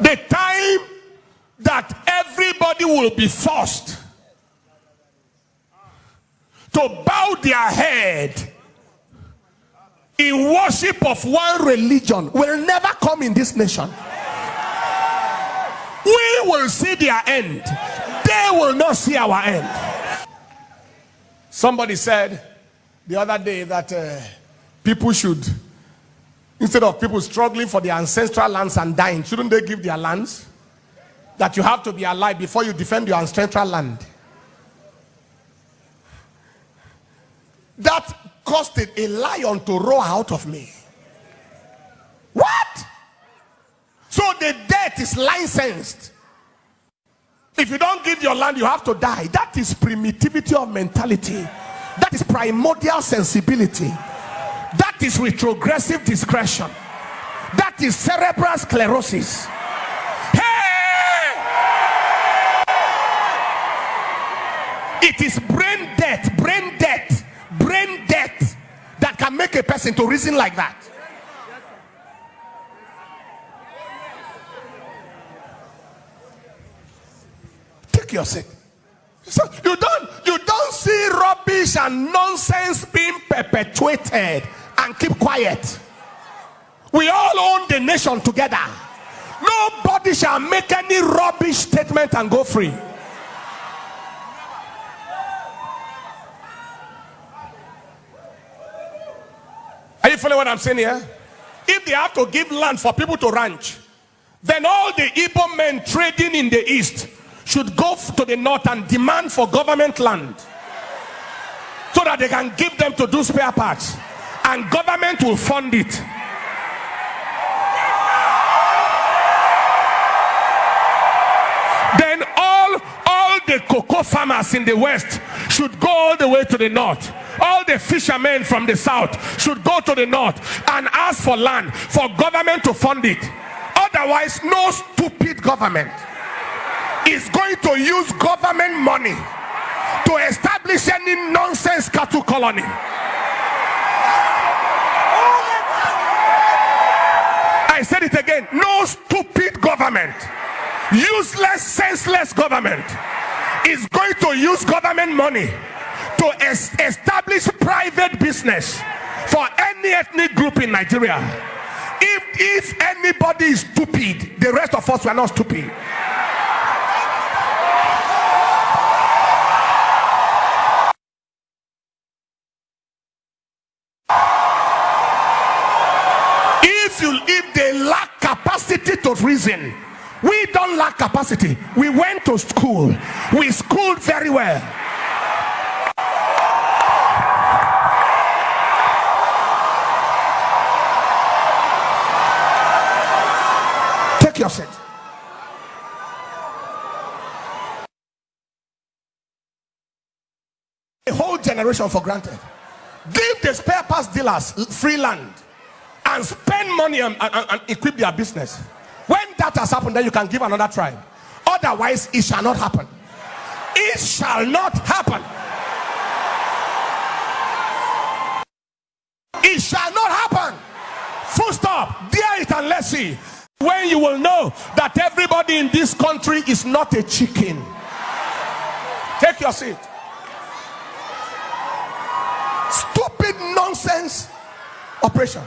The time that everybody will be forced to bow their head in worship of one religion will never come in this nation. We will see their end. They will not see our end. Somebody said the other day that people should, instead of people struggling for their ancestral lands and dying, shouldn't they give their lands? That you have to be alive before you defend your ancestral land. That caused a lion to roar out of me. What? So the death is licensed. If you don't give your land, you have to die. That is primitivity of mentality. That is primordial sensibility. That is retrogressive discretion. That is cerebral sclerosis. Hey! It is brain death, brain death, brain death that can make a person to reason like that. Take your seat. So you don't see rubbish and nonsense being perpetuated and keep quiet. We all own the nation together. Nobody shall make any rubbish statement and go free. Are you following what I'm saying here? If they have to give land for people to ranch, then all the IPOB men trading in the east should go to the north and demand for government land so that they can give them to do spare parts, and government will fund it. Then all the cocoa farmers in the west should go all the way to the north. All the fishermen from the south should go to the north and ask for land for government to fund it. Otherwise, no stupid government is going to use government money to establish any nonsense cattle colony. I said it again. No stupid government, useless, senseless government is going to use government money to establish private business for any ethnic group in Nigeria. If anybody is stupid, the rest of us were not stupid. If they lack capacity to reason, we don't lack capacity. We went to school. We schooled very well. Take your seat. A whole generation for granted. Give the spare parts dealers free land and spend money and equip their business. When that has happened, then you can give another tribe. Otherwise, it shall not happen. It shall not happen. It shall not happen. Full stop. Dare it and let's see. When you will know that everybody in this country is not a chicken. Take your seat. Stupid nonsense operation.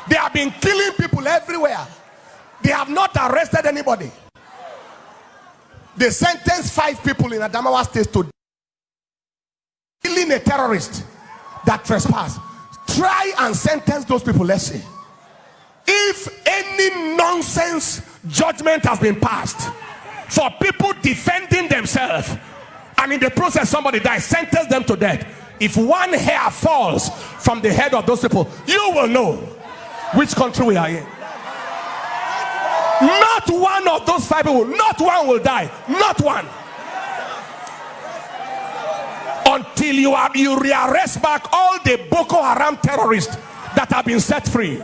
They have been killing people everywhere. They have not arrested anybody. They sentenced 5 people in Adamawa State to killing a terrorist that trespassed. Try and sentence those people. Let's see. If any nonsense judgment has been passed for people defending themselves, and in the process somebody dies, sentence them to death. If one hair falls from the head of those people, you will know which country we are in. Not one of those 5 people, not one will die. Not one. Until you rearrest back all the Boko Haram terrorists that have been set free.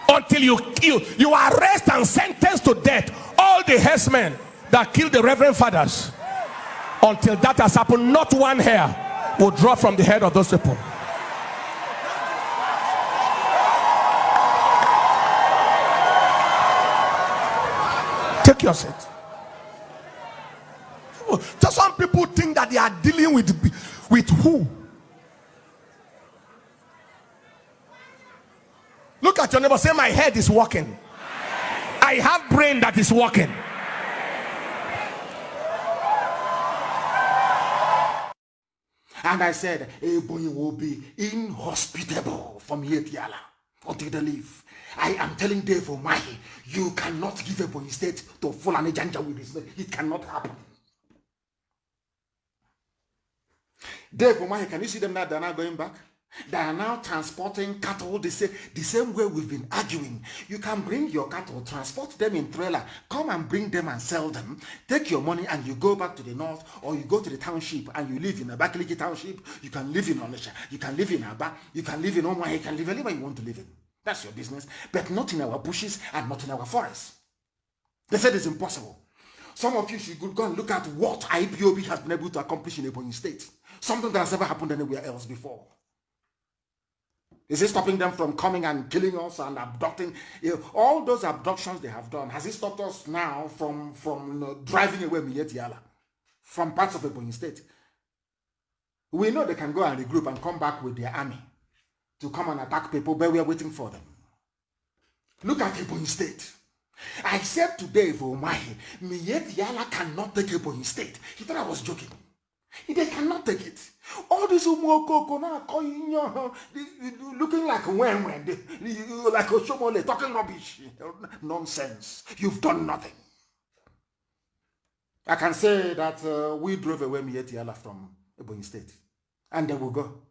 Until you arrest and sentence to death all the herdsmen that killed the Reverend Fathers. Until that has happened, not one hair will drop from the head of those people. Take your seat. Just some people think that they are dealing with who? Look at your neighbor. Say, my head is working. I have brain that is working. And I said, Ebony will be inhospitable from Yetiala until they leave. I am telling Dave Omahi, you cannot give Ebony State to Fulani Janja with this. It cannot happen. Dave Omahi, can you see them now? They're now going back. They are now transporting cattle the same way we've been arguing. You can bring your cattle, transport them in trailer, come and bring them and sell them, take your money and you go back to the north, or you go to the township and you live in a Abakaliki township. You can live in Onisha, you can live in Aba, you can live in Omaha, you can live anywhere you want to live in. That's your business, but not in our bushes and not in our forests. They said it's impossible. Some of you should go and look at what IPOB has been able to accomplish in Ebonyi State. Something that has never happened anywhere else before. Is it stopping them from coming and killing us and abducting? All those abductions they have done, has it stopped us now from driving away Mietiala from parts of Ebonyi State? We know they can go and regroup and come back with their army to come and attack people, but we are waiting for them. Look at Ebonyi State. I said today for Omahi, Mietiala cannot take Ebonyi State. He thought I was joking. They cannot take it. All these looking like when like Oshomole, talking rubbish. Nonsense. You've done nothing. I can say that we drove away Mietiala from Ebonyi State. And they will go.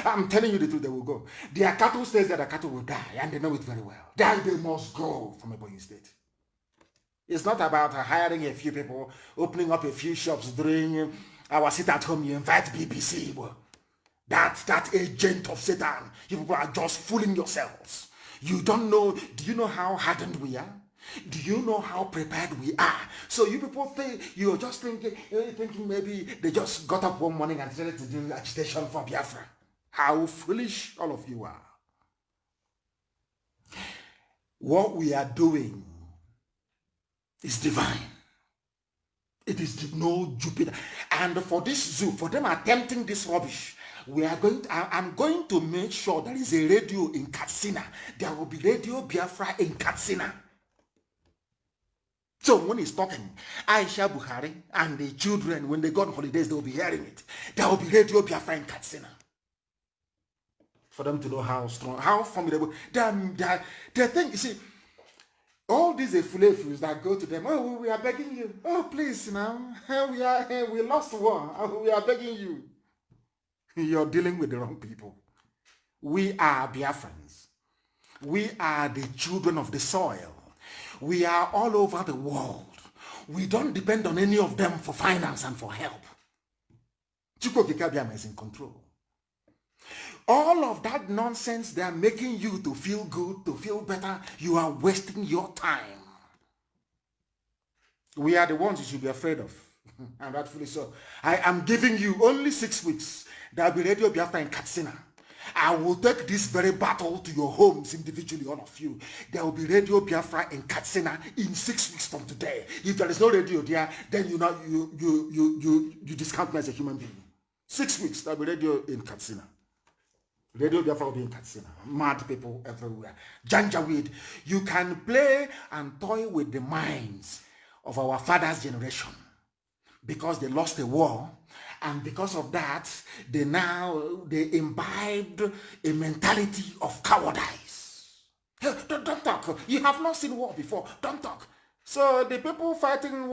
I'm telling you the truth, they will go. Their cattle says that the cattle will die, and they know it very well. They must go from Ebonyi State. It's not about hiring a few people, opening up a few shops during our sit at home. You invite BBC. That agent of Satan. You people are just fooling yourselves. You don't know. Do you know how hardened we are? Do you know how prepared we are? So you people think, you're just thinking maybe they just got up one morning and decided to do agitation for Biafra. How foolish all of you are. What we are doing is divine. It is no Jupiter. And for this zoo, for them attempting this rubbish, I'm going to make sure there is a radio in Katsina. There will be Radio Biafra in Katsina. So when he's talking, Aisha Buhari and the children, when they go on holidays, they will be hearing it. There will be Radio Biafra in Katsina. For them to know how strong, how formidable. The thing, you see, all these efulefus that go to them, oh, we are begging you. Oh, please, now, we lost war. We are begging you. You're dealing with the wrong people. We are Biafrans. We are the children of the soil. We are all over the world. We don't depend on any of them for finance and for help. Chukwu Kikabiama is in control. All of that nonsense they are making you to feel good, to feel better, you are wasting your time. We are the ones you should be afraid of. And rightfully so. I am giving you only 6 weeks. There will be Radio Biafra in Katsina. I will take this very battle to your homes individually, all of you. There will be Radio Biafra in Katsina in 6 weeks from today. If there is no radio there, then you discount me as a human being. 6 weeks, there will be radio in Katsina. Radio Biafra will be in Katsina. Mad people everywhere. Janjaweed. You can play and toy with the minds of our father's generation because they lost the war, and because of that, they imbibed a mentality of cowardice. Hey, don't talk. You have not seen war before. Don't talk. So the people fighting